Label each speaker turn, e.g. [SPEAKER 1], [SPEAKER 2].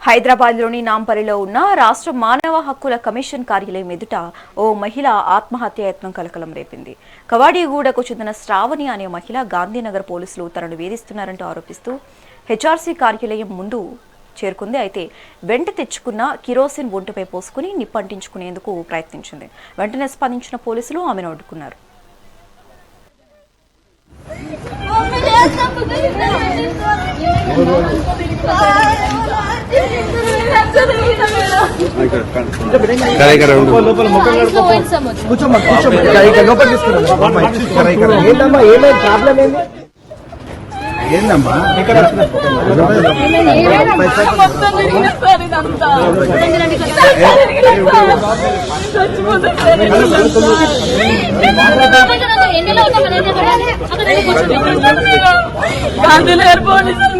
[SPEAKER 1] హైదరాబాద్లోని నాంపల్లిలో ఉన్న రాష్ట్ర మానవ హక్కుల కమిషన్ కార్యాలయం ఎదుట ఓ మహిళ ఆత్మహత్యాయత్నం కలకలం రేపింది. కవాడిగూడకు చెందిన శ్రావణి అనే మహిళ గాంధీనగర్ పోలీసులు తనను వేధిస్తున్నారంటూ ఆరోపిస్తూ హెచ్ఆర్సీ కార్యాలయం ముందు చేరుకుంది. అయితే వెంట తెచ్చుకున్న కిరోసిన్ ఒంటిపై పోసుకుని నిప్పంటించుకునేందుకు ప్రయత్నించింది. వెంటనే స్పందించిన పోలీసులు ఆమెను అడ్డుకున్నారు.
[SPEAKER 2] ఏందమ్మా
[SPEAKER 3] గాంధీనగర్ పోలీసులు